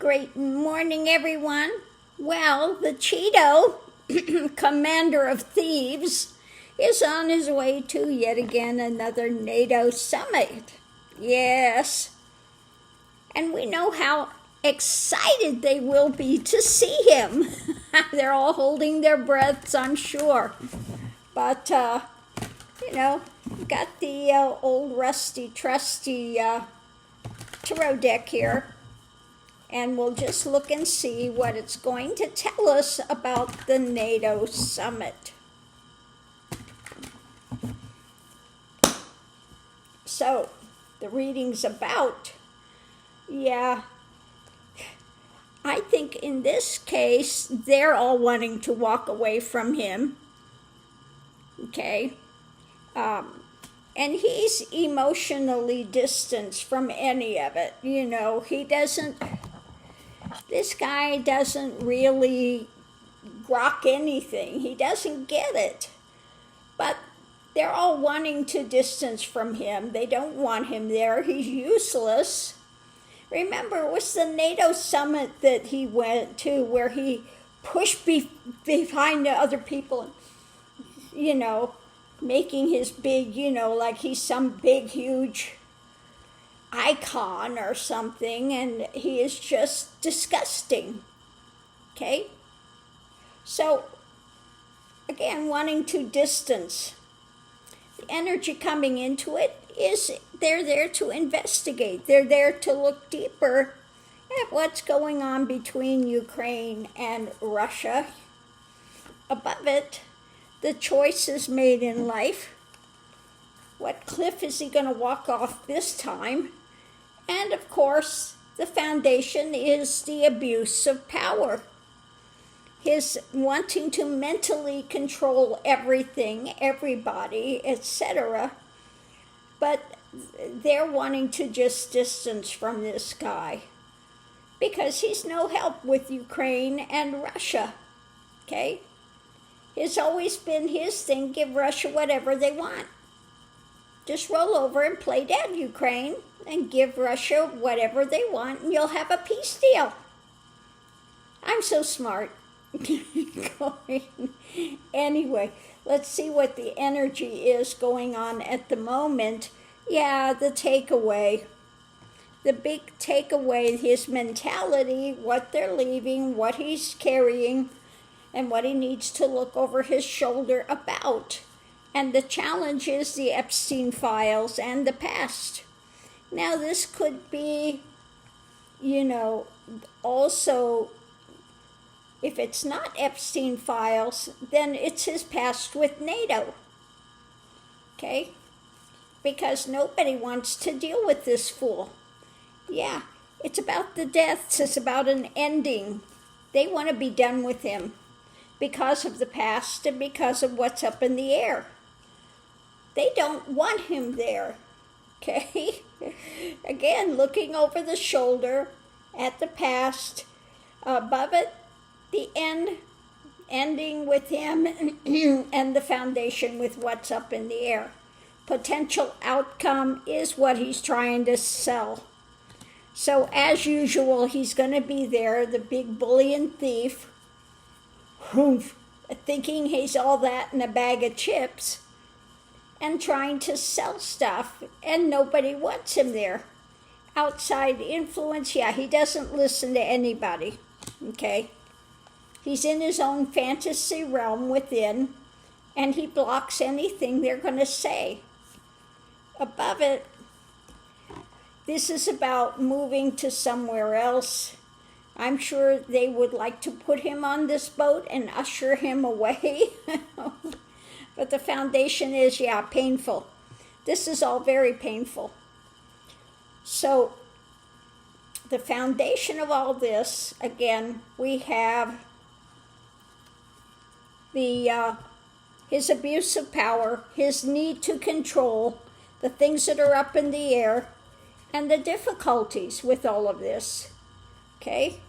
Great morning, everyone. Well, the Cheeto, commander of Thieves, is on his way to yet again another NATO summit. Yes. And we know how excited they will be to see him. They're all holding their breaths, I'm sure. But, got the old rusty, trusty tarot deck here. And we'll just look and see what it's going to tell us about the NATO summit. So, the reading's about, I think in this case, they're all wanting to walk away from him. Okay? And he's emotionally distanced from any of it. This guy doesn't really grok anything. He doesn't get it. But they're all wanting to distance from him. They don't want him there. He's useless. Remember, it was the NATO summit that he went to where he pushed behind the other people, making his big, like he's some big, huge icon or something, and he is just disgusting. Okay? So, again, wanting to distance. The energy coming into it is they're there to investigate. They're there to look deeper at what's going on between Ukraine and Russia. Above it, the choices made in life. What cliff is he going to walk off this time? And of course, the foundation is the abuse of power. His wanting to mentally control everything, everybody, etc. But they're wanting to just distance from this guy because he's no help with Ukraine and Russia. Okay? It's always been his thing, give Russia whatever they want. Just roll over and play dead, Ukraine, and give Russia whatever they want, and you'll have a peace deal. I'm so smart. Anyway, let's see what the energy is going on at the moment. Yeah, the takeaway. The big takeaway, his mentality, what they're leaving, what he's carrying, and what he needs to look over his shoulder about. And the challenge is the Epstein files and the past. Now this could be, also, if it's not Epstein files, then it's his past with NATO. Okay? Because nobody wants to deal with this fool. Yeah, it's about the deaths. It's about an ending. They want to be done with him because of the past and because of what's up in the air. They don't want him there, okay? Again, looking over the shoulder at the past, above it, the ending with him, and the foundation with what's up in the air. Potential outcome is what he's trying to sell. So as usual, he's going to be there, the big bully and thief, thinking he's all that in a bag of chips, and trying to sell stuff, and nobody wants him there. Outside influence, he doesn't listen to anybody, okay? He's in his own fantasy realm within, and he blocks anything they're going to say. Above it, this is about moving to somewhere else. I'm sure they would like to put him on this boat and usher him away. But the foundation is, painful. This is all very painful. So, the foundation of all this, again, we have his abuse of power, his need to control the things that are up in the air, and the difficulties with all of this. Okay?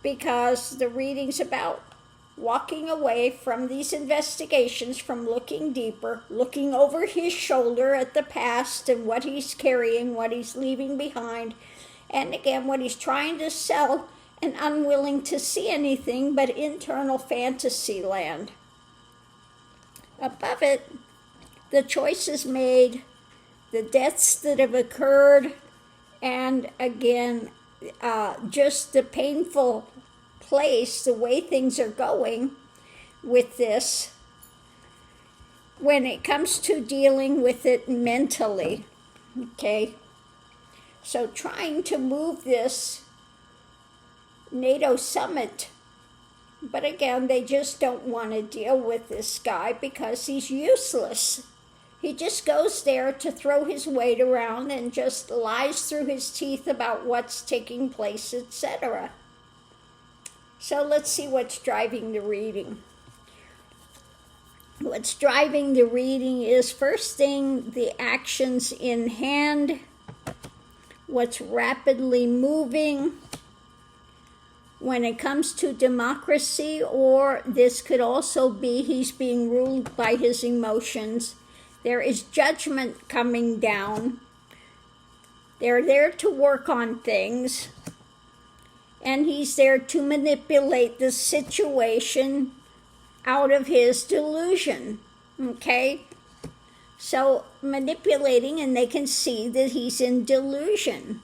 Because the reading's about walking away from these investigations, from looking deeper, looking over his shoulder at the past and what he's carrying, what he's leaving behind, And again, what he's trying to sell and unwilling to see anything but internal fantasy land. Above it, the choices made, the deaths that have occurred, and again, just the painful place, the way things are going with this when it comes to dealing with it mentally, okay? So trying to move this NATO summit, but again, they just don't want to deal with this guy because he's useless. He just goes there to throw his weight around and just lies through his teeth about what's taking place, etc. So let's see what's driving the reading. What's driving the reading is, first thing, the actions in hand, what's rapidly moving when it comes to democracy, or this could also be he's being ruled by his emotions. There is judgment coming down. They're there to work on things, and he's there to manipulate the situation out of his delusion, okay? So manipulating, and they can see that he's in delusion.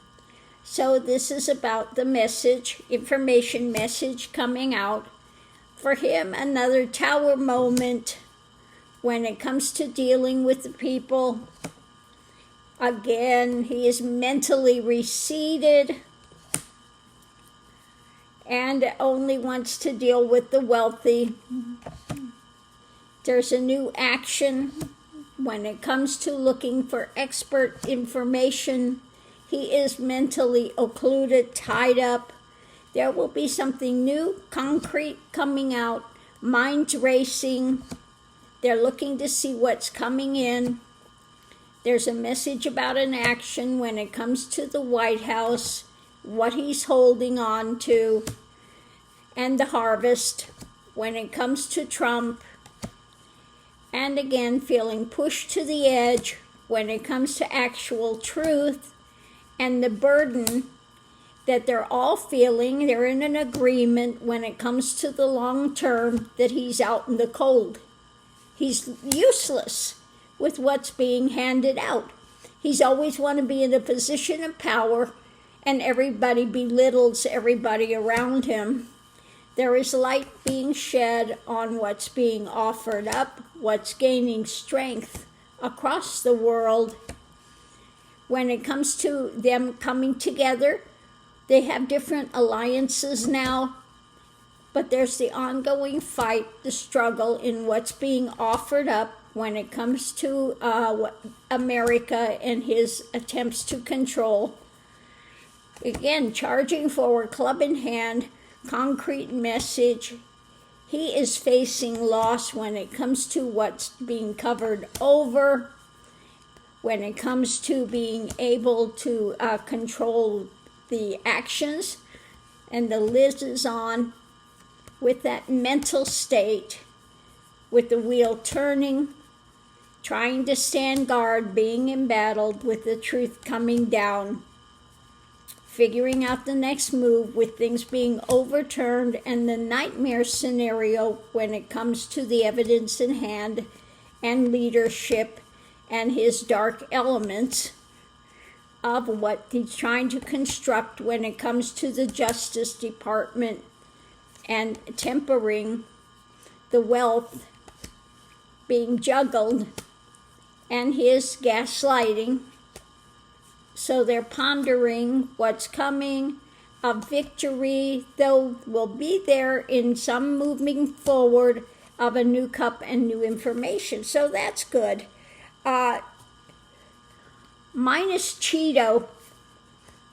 So this is about the message, information message coming out. For him, another tower moment when it comes to dealing with the people. Again, he is mentally receded and only wants to deal with the wealthy. There's a new action when it comes to looking for expert information. He is mentally occluded, tied up. There will be something new, concrete coming out, minds racing. They're looking to see what's coming in. There's a message about an action when it comes to the White House, what he's holding on to, and the harvest when it comes to Trump. And again, feeling pushed to the edge when it comes to actual truth, and the burden that they're all feeling. They're in an agreement when it comes to the long term that he's out in the cold. He's useless with what's being handed out. He's always want to be in a position of power, and everybody belittles everybody around him. There is light being shed on what's being offered up, what's gaining strength across the world. When it comes to them coming together, they have different alliances now, but there's the ongoing fight, the struggle in what's being offered up when it comes to America and his attempts to control. Again, charging forward, club in hand, concrete message. He is facing loss when it comes to what's being covered over, when it comes to being able to control the actions, and the lid is on with that mental state, with the wheel turning, trying to stand guard, being embattled with the truth coming down, figuring out the next move with things being overturned, and the nightmare scenario when it comes to the evidence in hand and leadership and his dark elements of what he's trying to construct when it comes to the Justice Department and tempering the wealth being juggled and his gaslighting. So they're pondering what's coming. A victory, though, will be there in some moving forward of a new cup and new information. So that's good. Minus Cheeto,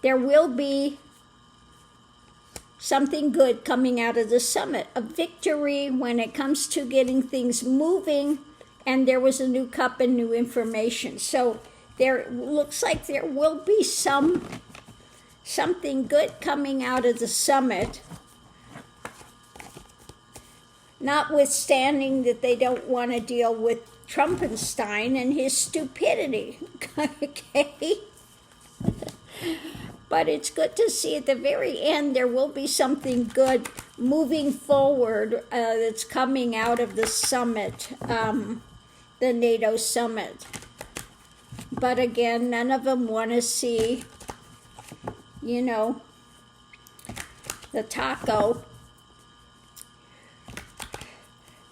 there will be something good coming out of the summit. A victory when it comes to getting things moving, and there was a new cup and new information. So there looks like there will be something good coming out of the summit, notwithstanding that they don't want to deal with Trumpenstein and his stupidity, okay? But it's good to see at the very end there will be something good moving forward that's coming out of the summit, the NATO summit. But again, none of them want to see, you know, the taco,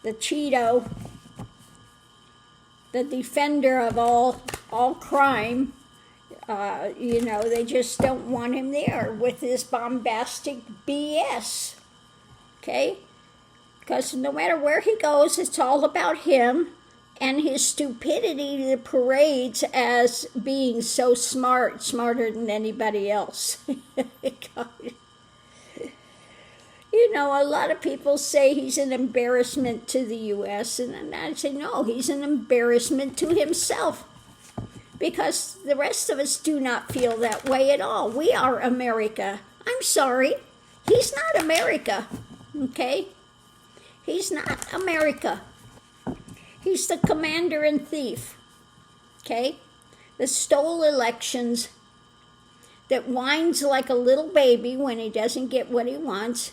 the Cheeto, the defender of all crime. You know, they just don't want him there with his bombastic BS, okay? Because no matter where he goes, it's all about him and his stupidity that parades as being so smart, smarter than anybody else. You know, a lot of people say he's an embarrassment to the U.S., and I say, no, he's an embarrassment to himself. Because the rest of us do not feel that way at all. We are America. I'm sorry. He's not America, okay? He's not America. He's the commander and thief, okay? That stole elections, that whines like a little baby when he doesn't get what he wants,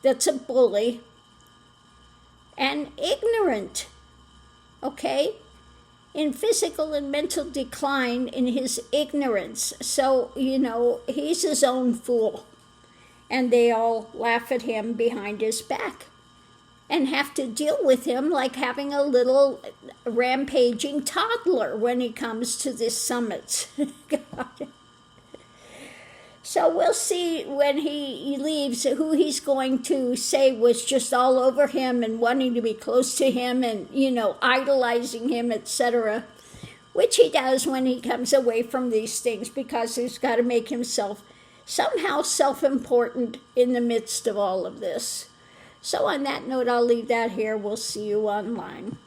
that's a bully, and ignorant, okay? In physical and mental decline in his ignorance. So, you know, he's his own fool. And they all laugh at him behind his back and have to deal with him like having a little rampaging toddler when he comes to this summit. God. So we'll see when he leaves who he's going to say was just all over him and wanting to be close to him and, you know, idolizing him, etc. Which he does when he comes away from these things because he's got to make himself somehow self-important in the midst of all of this. So on that note, I'll leave that here. We'll see you online.